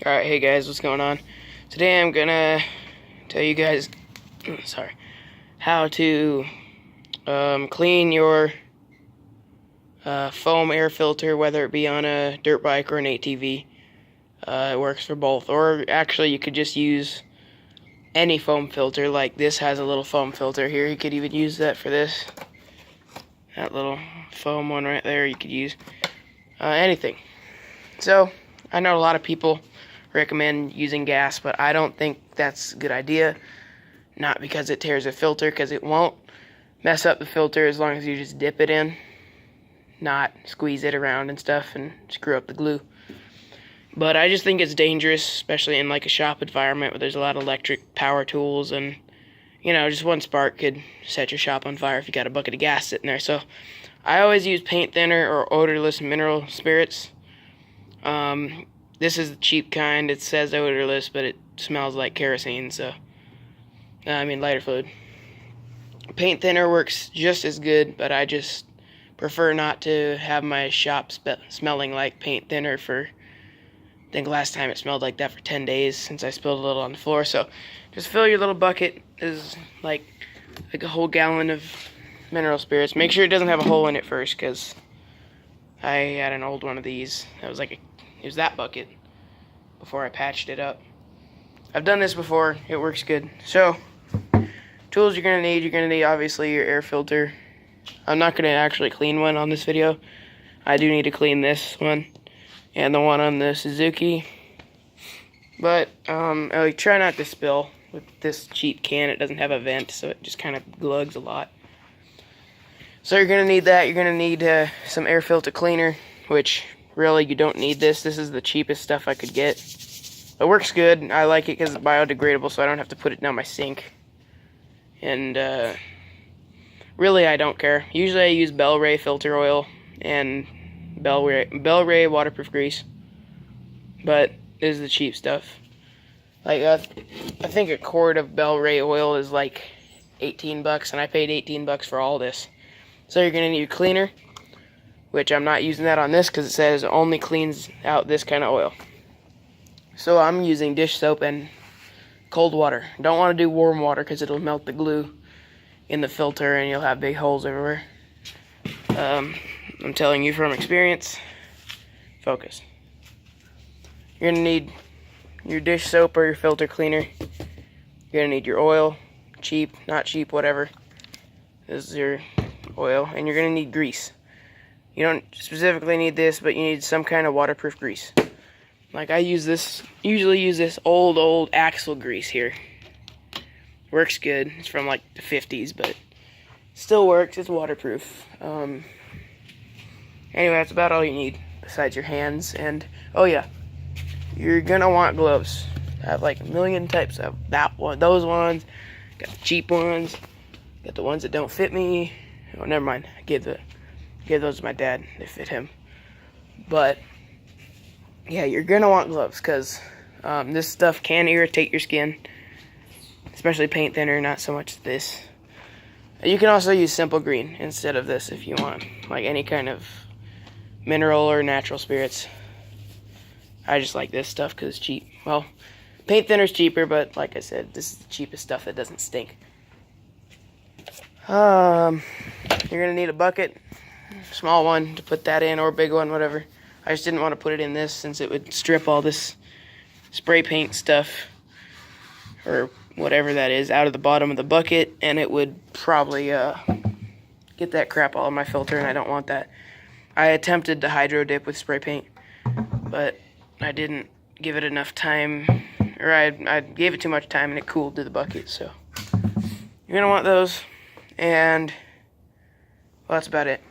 Alright, hey guys, what's going on? Today I'm gonna tell you guys, how to clean your foam air filter, whether it be on a dirt bike or an ATV. It works for both, or actually you could just use any foam filter. Like this has a little foam filter here. You could even use that for this. That little foam one right there, you could use anything. So, I know a lot of people recommend using gas, but I don't think that's a good idea. Not because it tears the filter, because it won't mess up the filter as long as you just dip it in, not squeeze it around and stuff and screw up the glue. But I just think it's dangerous, especially in like a shop environment where there's a lot of electric power tools, and you know, just one spark could set your shop on fire if you got a bucket of gas sitting there. So I always use paint thinner or odorless mineral spirits. This is the cheap kind. It says odorless, but it smells like kerosene, so lighter fluid. Paint thinner works just as good, but I just prefer not to have my shop smelling like paint thinner for, I think last time it smelled like that for 10 days since I spilled a little on the floor. So just fill your little bucket. Is like a whole gallon of mineral spirits. Make sure it doesn't have a hole in it first, because I had an old one of these that was like it was that bucket before I patched it up. I've done this before. It works good. So, tools you're going to need obviously your air filter. I'm not going to actually clean one on this video. I do need to clean this one and the one on the Suzuki. But, I try not to spill. With this cheap can, it doesn't have a vent, so it just kind of glugs a lot. So you're going to need that. You're going to need some air filter cleaner, which really you don't need this. This is the cheapest stuff I could get. It works good. I like it because it's biodegradable, so I don't have to put it down my sink. And really I don't care. Usually I use Bel-Ray filter oil and Bel-Ray waterproof grease. But this is the cheap stuff. Like I think a quart of Bel-Ray oil is like 18 bucks, and I paid 18 bucks for all this. So you're going to need a cleaner, which I'm not using that on this because it says it only cleans out this kind of oil. So I'm using dish soap and cold water. Don't want to do warm water because it'll melt the glue in the filter and you'll have big holes everywhere. I'm telling you from experience. Focus. You're going to need your dish soap or your filter cleaner. You're going to need your oil. Cheap, not cheap, whatever. This is your oil. And you're going to need grease. You don't specifically need this, but you need some kind of waterproof grease. Like I usually use this old Axle grease here. Works good. It's from like the 50s, but still works. It's waterproof. Anyway, that's about all you need besides your hands. And oh yeah, you're gonna want gloves. I have like a million types of those ones. Got the cheap ones. Got the ones that don't fit me. Oh, never mind. I gave those to my dad. They fit him. But yeah, you're gonna want gloves because this stuff can irritate your skin, especially paint thinner. Not so much this. You can also use Simple Green instead of this if you want, like any kind of mineral or natural spirits. I just like this stuff because it's cheap. Well, paint thinner's cheaper, but like I said, this is the cheapest stuff that doesn't stink. You're gonna need a bucket, small one to put that in, or a big one, whatever. I just didn't want to put it in this since it would strip all this spray paint stuff or whatever that is out of the bottom of the bucket, and it would probably get that crap all in my filter, and I don't want that. I attempted to hydro dip with spray paint, but I didn't give it enough time, or I gave it too much time and it cooled to the bucket. So you're gonna want those, and well, that's about it.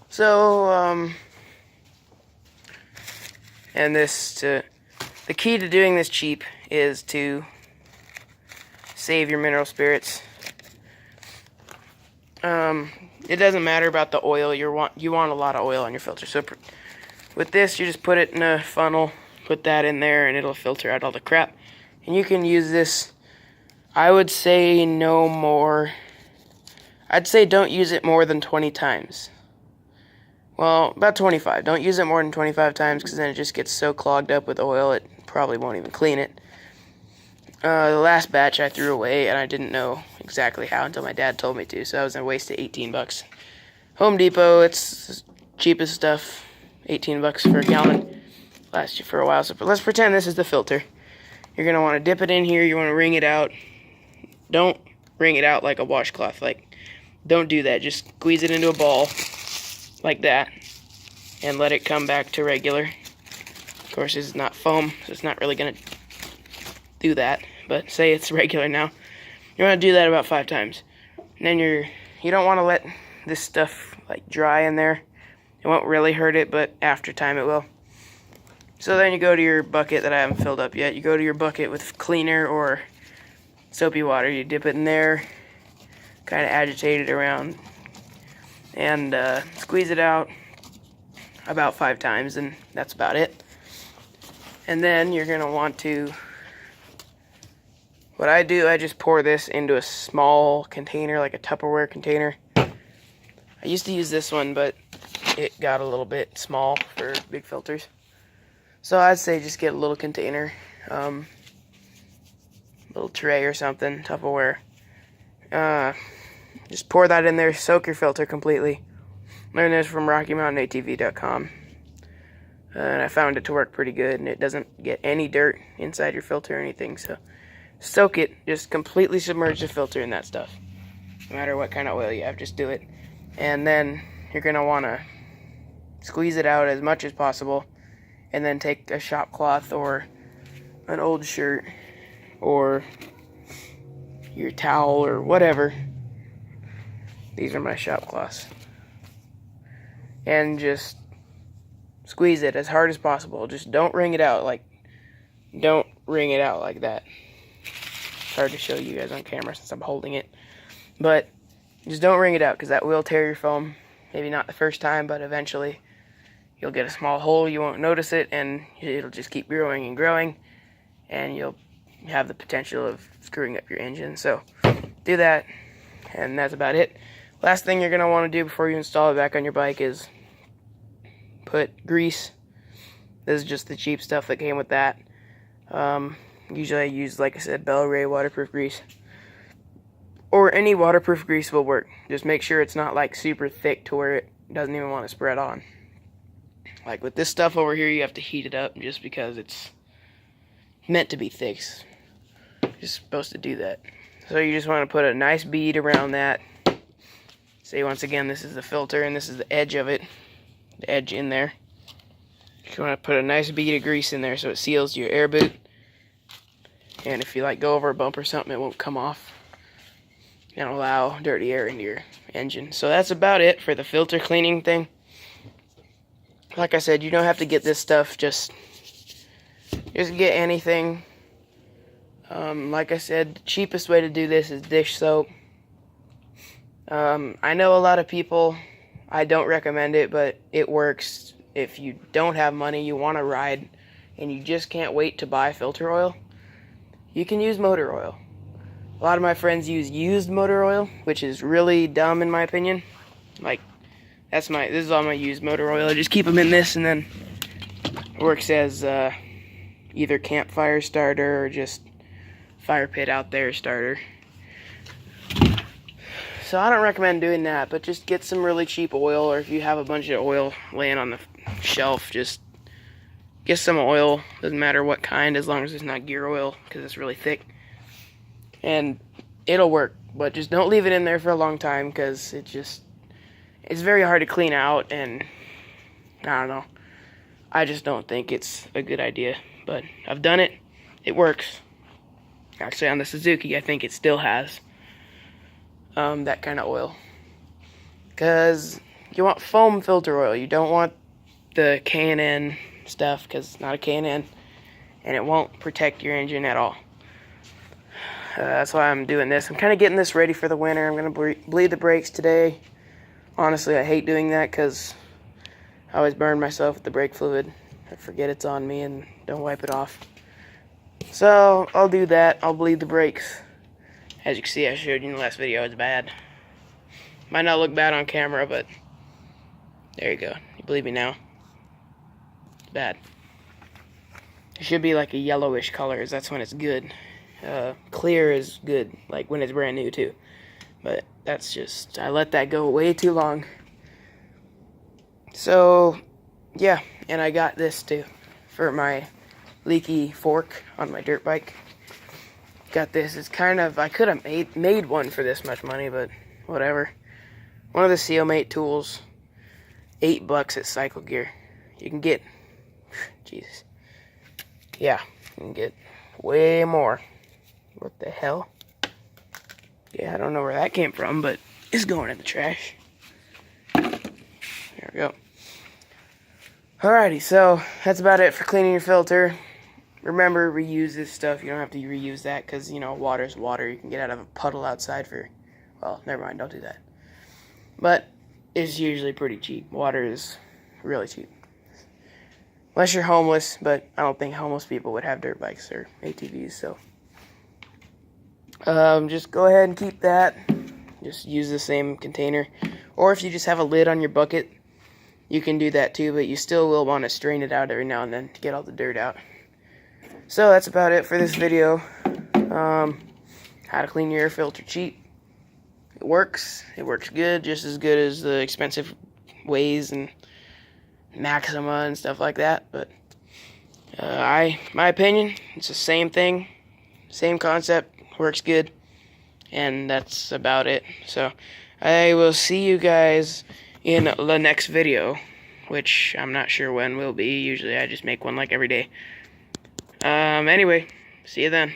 So and the key to doing this cheap is to save your mineral spirits. It doesn't matter about the oil. You want a lot of oil on your filter. So with this, you just put it in a funnel, put that in there, and it'll filter out all the crap. And you can use this, I would say no more. I'd say don't use it more than 20 times. Well, about 25. Don't use it more than 25 times because then it just gets so clogged up with oil it probably won't even clean it. The last batch I threw away, and I didn't know exactly how until my dad told me to, so I was going to waste it 18 bucks. Home Depot, it's cheapest stuff, 18 bucks for a gallon. Lasts you for a while, so let's pretend this is the filter. You're going to want to dip it in here, you want to wring it out. Don't wring it out like a washcloth, don't do that. Just squeeze it into a ball, like that, and let it come back to regular. Of course, this is not foam, so it's not really going to do that, but say it's regular now. You want to do that about 5 times. And then you don't want to let this stuff dry in there. It won't really hurt it, but after time it will. So then you go to your bucket that I haven't filled up yet. You go to your bucket with cleaner or soapy water. You dip it in there, kind of agitate it around, and squeeze it out about 5 times, and that's about it. And then you're going to want to, what I do, I just pour this into a small container, like a Tupperware container. I used to use this one, but it got a little bit small for big filters. So I'd say just get a little container, little tray or something, Tupperware. Just pour that in there, soak your filter completely. Learned this from RockyMountainATV.com. And I found it to work pretty good, and it doesn't get any dirt inside your filter or anything, so soak it, just completely submerge the filter in that stuff. No matter what kind of oil you have, just do it. And then you're going to want to squeeze it out as much as possible, and then take a shop cloth or an old shirt or your towel or whatever. These are my shop cloths. And just squeeze it as hard as possible. Just don't wring it out don't wring it out like that. It's hard to show you guys on camera since I'm holding it. But just don't wring it out, because that will tear your foam. Maybe not the first time, but eventually you'll get a small hole, you won't notice it, and it'll just keep growing and growing, and you'll have the potential of screwing up your engine. So do that, and that's about it. Last thing you're going to want to do before you install it back on your bike is put grease. This is just the cheap stuff that came with that. Usually I use, like I said, Bel-Ray waterproof grease. Or any waterproof grease will work. Just make sure it's not super thick to where it doesn't even want to spread on. Like with this stuff over here, you have to heat it up just because it's meant to be thick. You're supposed to do that. So you just want to put a nice bead around that. Say once again, this is the filter and this is the edge of it. The edge in there. You want to put a nice bead of grease in there so it seals your air boot. And if you go over a bump or something, it won't come off and allow dirty air into your engine. So that's about it for the filter cleaning thing. Like I said, you don't have to get this stuff, just get anything. Like I said, the cheapest way to do this is dish soap. I know a lot of people, I don't recommend it, but it works. If you don't have money, you want to ride, and you just can't wait to buy filter oil, you can use motor oil. A lot of my friends use used motor oil, which is really dumb in my opinion. This is all my used motor oil. I just keep them in this, and then it works as either campfire starter or just fire pit out there starter. So I don't recommend doing that, but just get some really cheap oil, or if you have a bunch of oil laying on the shelf, just get some oil. Doesn't matter what kind, as long as it's not gear oil, because it's really thick. And it'll work, but just don't leave it in there for a long time, because it's very hard to clean out, and I don't know. I just don't think it's a good idea, but I've done it. It works. Actually, on the Suzuki, I think it still has that kind of oil, because you want foam filter oil. You don't want the K&N stuff, because it's not a K&N, and it won't protect your engine at all. That's why I'm doing this. I'm kind of getting this ready for the winter. I'm going to bleed the brakes today. Honestly, I hate doing that because I always burn myself with the brake fluid. I forget it's on me and don't wipe it off. So I'll do that. I'll bleed the brakes. As you can see, I showed you in the last video, it's bad. Might not look bad on camera, but there you go. Believe me now. It's bad. It should be like a yellowish color, that's when it's good. Clear is good, like when it's brand new too. But that's just, I let that go way too long. So, yeah, and I got this too for my leaky fork on my dirt bike. Got this. It's kind of, I could have made one for this much money, but whatever. One of the Sealmate tools, $8 at Cycle Gear. You can get, Jesus. Yeah, you can get way more. What the hell? Yeah, I don't know where that came from, but it's going in the trash. There we go. Alrighty, so that's about it for cleaning your filter. Remember, reuse this stuff. You don't have to reuse that because, you know, water's water. You can get out of a puddle outside for, well, never mind, don't do that. But it's usually pretty cheap. Water is really cheap. Unless you're homeless, but I don't think homeless people would have dirt bikes or ATVs, so. Just go ahead and keep that. Just use the same container. Or if you just have a lid on your bucket, you can do that too, but you still will want to strain it out every now and then to get all the dirt out. So that's about it for this video. How to clean your air filter cheap. It works. It works good, just as good as the expensive ways and Maxima and stuff like that. But my opinion, it's the same thing, same concept, works good, and that's about it. So I will see you guys in the next video, which I'm not sure when will be. Usually I just make one like every day. Anyway, see you then.